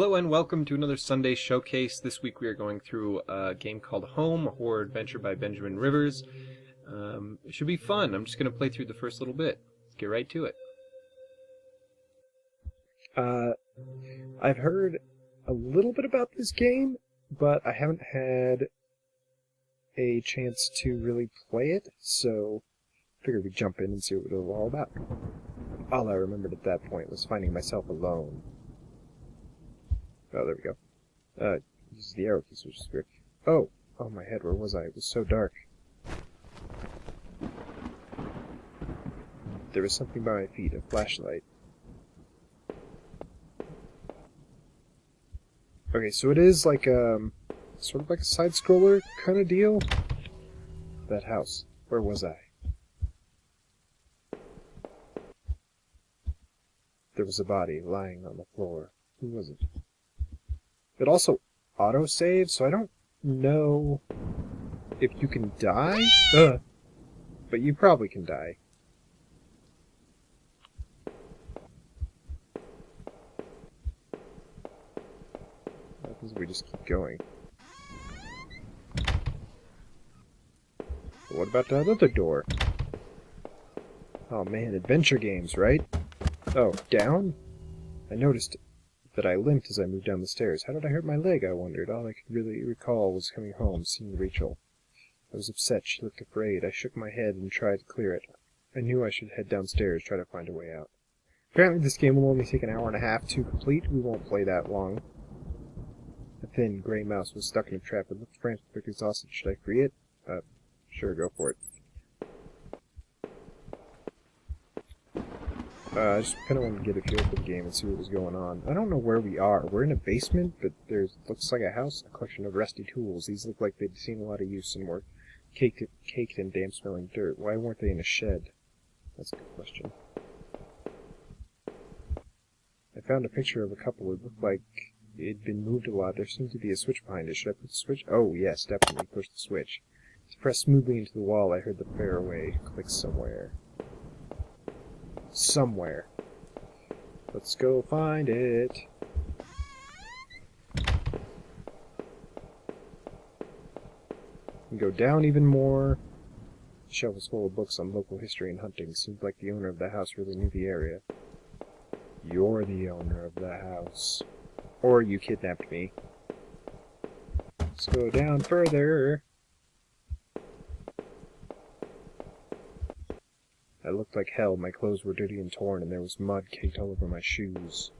Hello and welcome to another Sunday Showcase. This week we are going through a game called Home, a horror adventure by Benjamin Rivers. It should be fun. I'm just going to play through the first little bit. Let's get right to it. I've heard a little bit about this game, but I haven't had a chance to really play it, so I figured we'd jump in and see what it was all about. All I remembered at that point was finding myself alone. Oh, there we go. Use the arrow keys, which is weird. Oh, my head, where was I? It was so dark. There was something by my feet, a flashlight. Okay, so it is like, sort of like a side-scroller kind of deal. That house. Where was I? There was a body lying on the floor. Who was it? It also auto-saves, so I don't know if you can die. But you probably can die. What happens if we just keep going? But what about that other door? Oh man, adventure games, right? Oh, down? I noticed that I limped as I moved down the stairs. How did I hurt my leg, I wondered. All I could really recall was coming home, seeing Rachel. I was upset. She looked afraid. I shook my head and tried to clear it. I knew I should head downstairs, try to find a way out. Apparently this game will only take an hour and a half to complete. We won't play that long. A thin, gray mouse was stuck in a trap. It looked frantically exhausted. Should I free it? Sure, go for it. I just kind of wanted to get a feel for the game and see what was going on. I don't know where we are. We're in a basement, but looks like a house, a collection of rusty tools. These look like they'd seen a lot of use and were caked in damp-smelling dirt. Why weren't they in a shed? That's a good question. I found a picture of a couple. It looked like it'd been moved a lot. There seemed to be a switch behind it. Should I put the switch? Oh, yes, definitely. Push the switch. To press smoothly into the wall, I heard the fairway click somewhere. Somewhere. Let's go find it. And go down even more. The shelf was full of books on local history and hunting. Seemed like the owner of the house really knew the area. You're the owner of the house. Or you kidnapped me. Let's go down further. I looked like hell. My clothes were dirty and torn, and there was mud caked all over my shoes.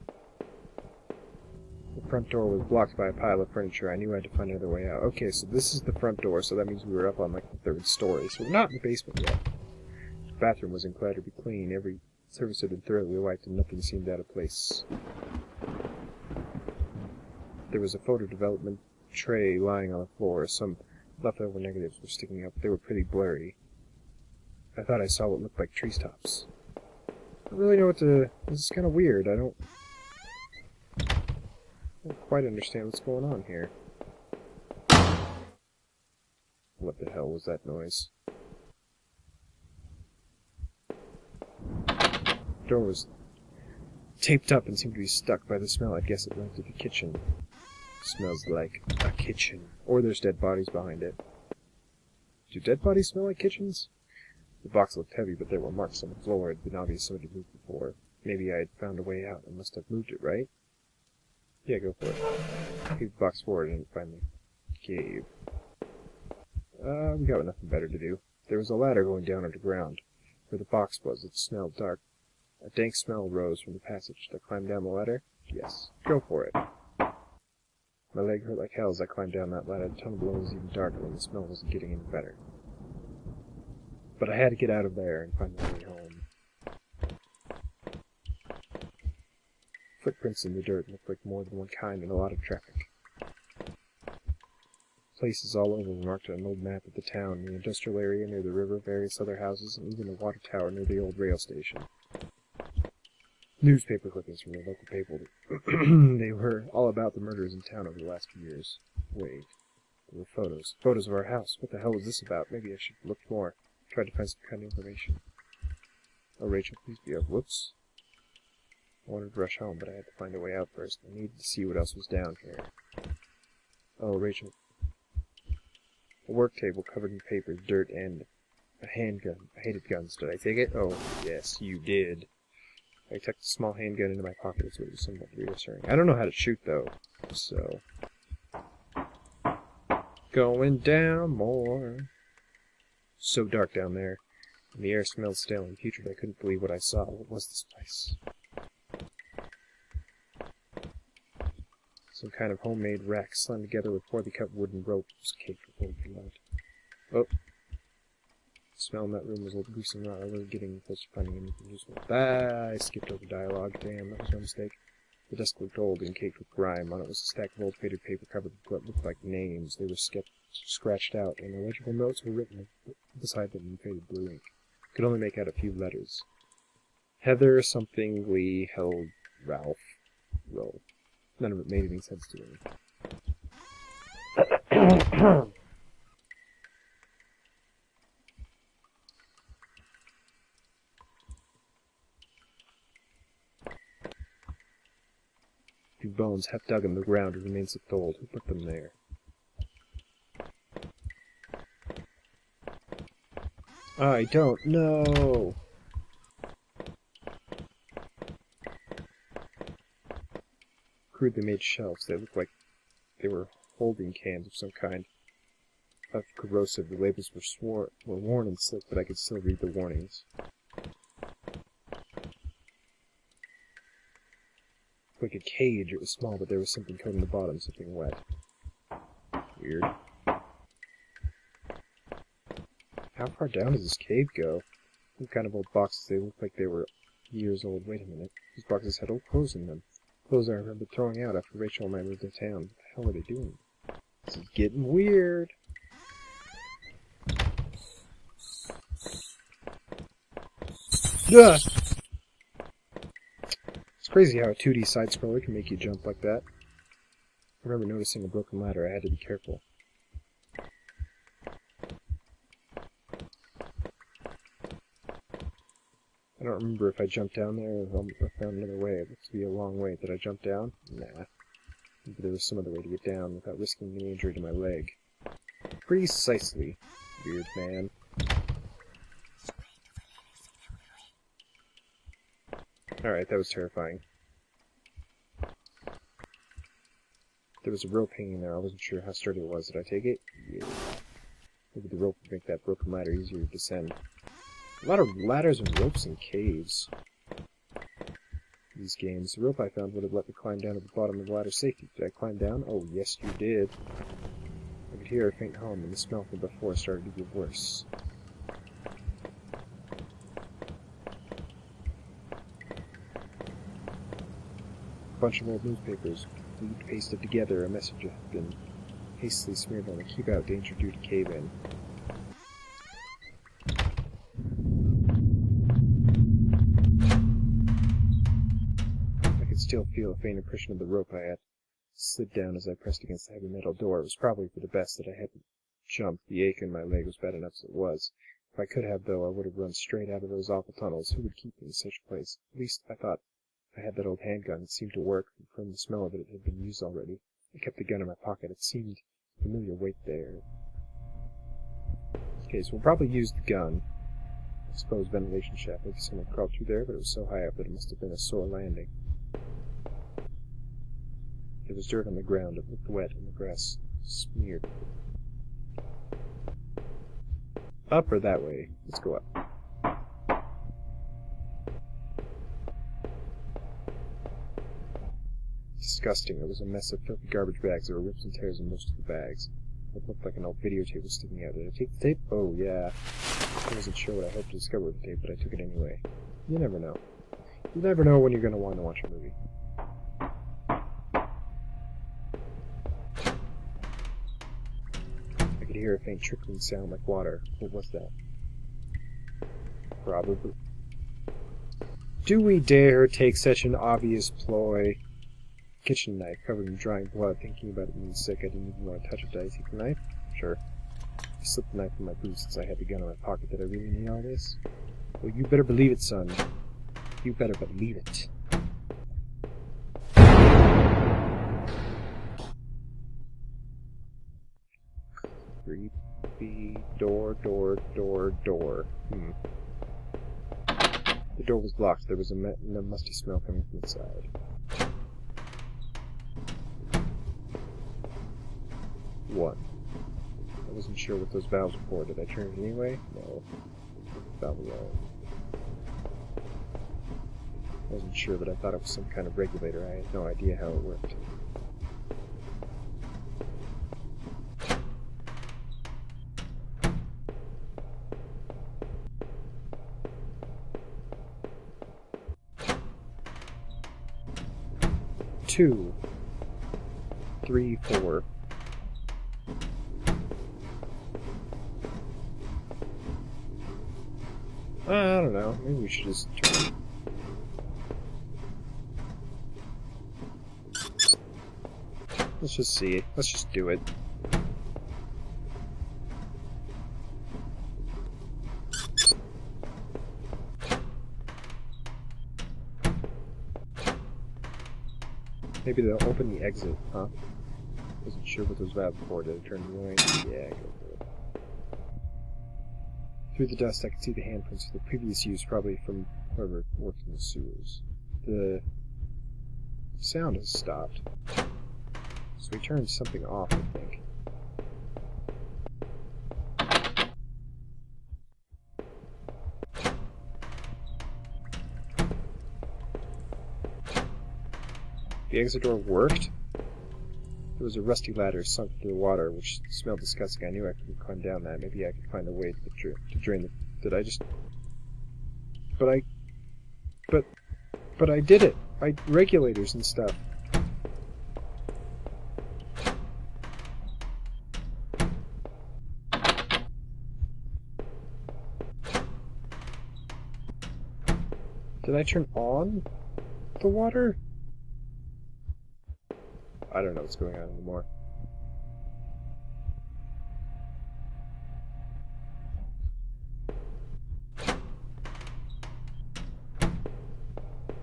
The front door was blocked by a pile of furniture. I knew I had to find another way out. Okay, so this is the front door, so that means we were up on like the third story. So we're not in the basement yet. The bathroom was incredibly clean. Every surface had been thoroughly wiped, and nothing seemed out of place. There was a photo development tray lying on the floor. Some leftover negatives were sticking up. They were pretty blurry. I thought I saw what looked like tree tops. I don't really know what to... This is kind of weird. I don't quite understand what's going on here. What the hell was that noise? The door was taped up and seemed to be stuck by the smell. I guess it went to the kitchen. Smells like a kitchen. Or there's dead bodies behind it. Do dead bodies smell like kitchens? The box looked heavy, but there were marks on the floor. It had been obvious somebody moved before. Maybe I had found a way out. I must have moved it, right? Yeah, go for it. I gave the box forward and it finally gave. We got nothing better to do. There was a ladder going down underground. Where the box was, it smelled dark. A dank smell rose from the passage. Did I climb down the ladder? Yes. Go for it. My leg hurt like hell as I climbed down that ladder. The tunnel below was even darker and the smell wasn't getting any better. But I had to get out of there and find my way home. Footprints in the dirt looked like more than one kind and a lot of traffic. Places all over were marked on an old map of the town, the industrial area near the river, various other houses, and even a water tower near the old rail station. Newspaper clippings from the local paper. They were all about the murders in town over the last few years. Wait. There were photos. Photos of our house. What the hell was this about? Maybe I should have looked more. Tried to find some kind of information. Oh, Rachel, please be up. Whoops. I wanted to rush home, but I had to find a way out first. I needed to see what else was down here. Oh, Rachel. A work table covered in papers, dirt, and a handgun. I hated guns. Did I take it? Oh, yes, you did. I tucked a small handgun into my pocket, so it was somewhat reassuring. I don't know how to shoot, though, so... Going down more. So dark down there, and the air smelled stale and putrid. I couldn't believe what I saw. What was this place? Some kind of homemade rack slung together with poorly cut wooden ropes caked with old blood. Oh. The smell in that room was old grease and raw. I wasn't getting close to finding anything useful. I skipped over dialogue. Damn, that was my mistake. The desk looked old and caked with grime. On it was a stack of old faded paper covered with what looked like names. They were scratched out, and illegible notes were written beside them in faded blue ink. Could only make out a few letters. Heather something Lee held Ralph Rowe. None of it made any sense to me. Two bones half dug in the ground remained so old. Who put them there? I don't know. Crudely made shelves. They looked like they were holding cans of some kind of corrosive. The labels were worn and slick, but I could still read the warnings. Like a cage. It was small, but there was something coating the bottom, something wet. Weird. How far down does this cave go? What kind of old boxes? They look like they were years old. Wait a minute. These boxes had old clothes in them. Clothes I remember throwing out after Rachel and I moved to town. What the hell are they doing? This is getting weird. Ugh! It's crazy how a 2D side-scroller can make you jump like that. I remember noticing a broken ladder. I had to be careful. I don't remember if I jumped down there or found another way. It looked to be a long way. Did I jump down? Nah. Maybe there was some other way to get down without risking any injury to my leg. Precisely, weird man. Alright, that was terrifying. There was a rope hanging there. I wasn't sure how sturdy it was. Did I take it? Yeah. Maybe the rope would make that broken ladder easier to descend. A lot of ladders and ropes in caves. These games. The rope I found would have let me climb down to the bottom of the ladder safely. Did I climb down? Oh, yes, you did. I could hear a faint hum, and the smell from before started to get worse. A bunch of old newspapers, glued pasted together. A message had been hastily smeared on a keep out, danger due to cave in. I could still feel a faint impression of the rope I had slid down as I pressed against the heavy metal door. It was probably for the best that I hadn't jumped. The ache in my leg was bad enough as it was. If I could have, though, I would have run straight out of those awful tunnels. Who would keep me in such a place? At least, I thought, I had that old handgun. It seemed to work. From the smell of it, it had been used already. I kept the gun in my pocket. It seemed familiar weight there. Okay, so we'll probably use the gun. Exposed ventilation shaft. Maybe someone crawled through there, but it was so high up that it must have been a sore landing. There was dirt on the ground. It looked wet, and the grass smeared. Up or that way? Let's go up. Disgusting. There was a mess of filthy garbage bags. There were rips and tears in most of the bags. It looked like an old videotape was sticking out. Did I take the tape? Oh, yeah. I wasn't sure what I hoped to discover with the tape, but I took it anyway. You never know. You never know when you're going to want to watch a movie. I could hear a faint trickling sound like water. What was that? Probably. Do we dare take such an obvious ploy? Kitchen knife covered in drying blood. Thinking about it being sick, I didn't even want to touch it. Did I take the knife? Sure. I slipped the knife in my boot since I had the gun in my pocket. Did I really need all this? Well, you better believe it, son. You better believe it. Creepy door. The door was locked. There was a musty smell coming from inside. One. I wasn't sure what those valves were for. Did I turn it anyway? No. Valve alone. I wasn't sure, but I thought it was some kind of regulator. I had no idea how it worked. Two. 3, 4. I don't know. Maybe we should just turn it. Let's just see. Let's just do it. Maybe they'll open the exit, huh? Wasn't sure what those valves were. Did I turn them away? Yeah, go for it. Through the dust, I could see the handprints of the previous use, probably from whoever worked in the sewers. The sound has stopped. So we turned something off, I think. The exit door worked. There was a rusty ladder sunk into the water, which smelled disgusting. I knew I couldn't climb down that. Maybe I could find a way to drain the... Did I just... But I did it! Regulators and stuff. Did I turn on the water? I don't know what's going on anymore.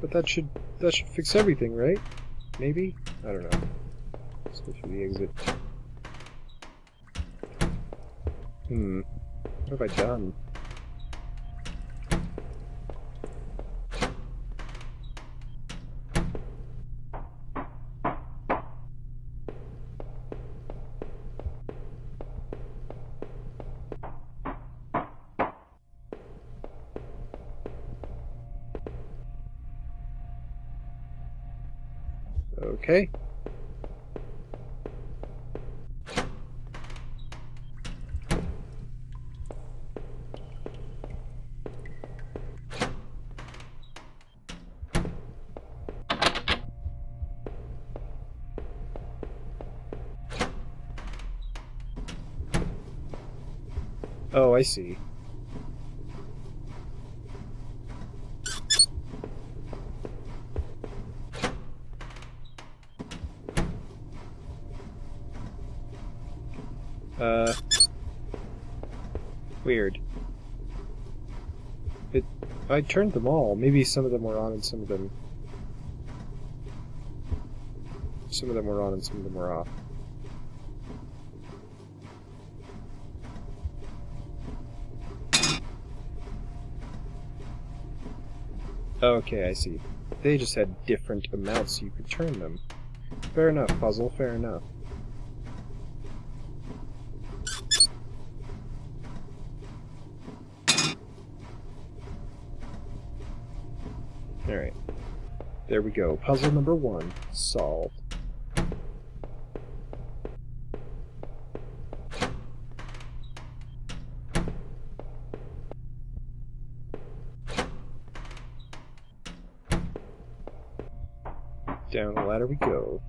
But that should fix everything, right? Maybe? I don't know. Let's go through the exit. What have I done? Okay. Oh, I see. Weird. I turned them all. Maybe some of them were on and some of them were on and some of them were off. Okay, I see. They just had different amounts so you could turn them. Fair enough, puzzle, fair enough. Alright. There we go. Puzzle number 1 solved. Down the ladder we go.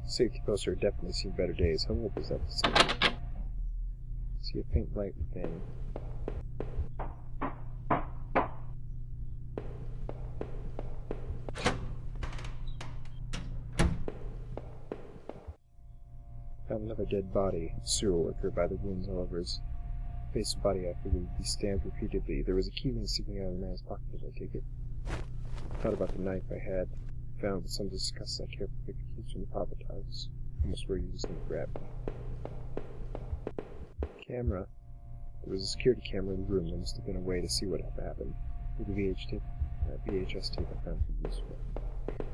Safety poster have definitely seen better days. How old was that? See a faint light within. Another dead body. Sewer worker by the wounds all over his face and body. I figured he'd be stabbed repeatedly. There was a key ring sticking out of the man's pocket. Did I take it? I thought about the knife I had found with some disgust. I carefully picked the keys from the pocket. I was almost worried he was going to grab me. Camera. There was a security camera in the room. There must have been a way to see what had happened. With the VHS tape I found pretty useful.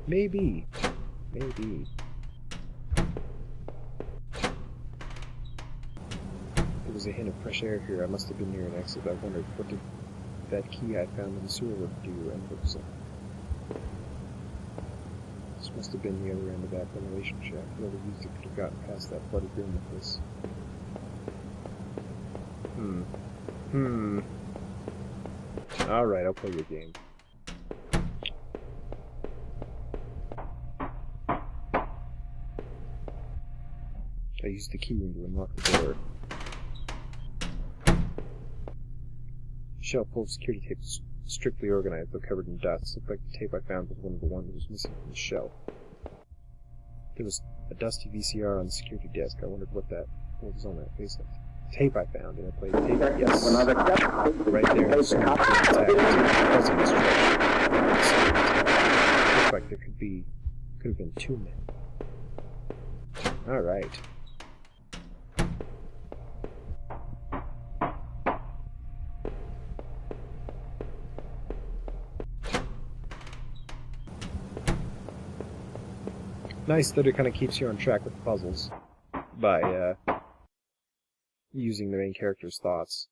Maybe. Maybe. There was a hint of fresh air here. I must have been near an exit. I wondered, what did that key I found in the sewer work do, and what was it? This must have been the other end of that ventilation shaft. Whoever used it could have gotten past that bloody room with this. Alright, I'll play your game. I used the keyring to unlock the door. Shelf full of security tape was strictly organized, though covered in dust. Looked like the tape I found was one of the ones that was missing from the shelf. There was a dusty VCR on the security desk. I wondered what was on that face. Tape I found, and I played tape. Yes, right there. Looked like there could have been two men. All right. Nice that it kind of keeps you on track with the puzzles by using the main character's thoughts.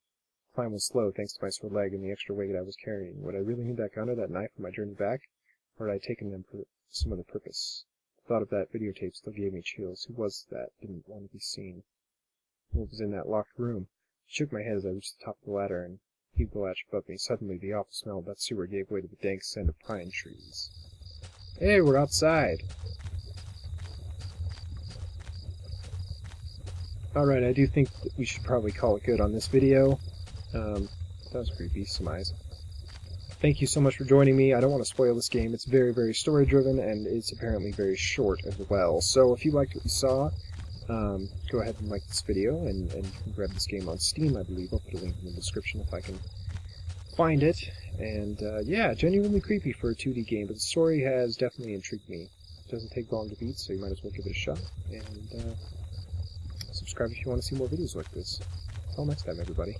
The climb was slow thanks to my sore leg and the extra weight I was carrying. Would I really need that gun or that knife on my journey back, or had I taken them for some other purpose? The thought of that videotape still gave me chills. Who was that? Didn't want to be seen. What was in that locked room? I shook my head as I reached the top of the ladder and heaved the latch above me. Suddenly, the awful smell of that sewer gave way to the dank scent of pine trees. Hey, we're outside! Alright, I do think that we should probably call it good on this video. That was creepy, some eyes. Thank you so much for joining me. I don't want to spoil this game. It's very, very story-driven, and it's apparently very short as well. So if you liked what you saw, go ahead and like this video, and you can grab this game on Steam, I believe. I'll put a link in the description if I can find it. And, yeah, genuinely creepy for a 2D game, but the story has definitely intrigued me. It doesn't take long to beat, so you might as well give it a shot. And, subscribe if you want to see more videos like this. Until next time, everybody.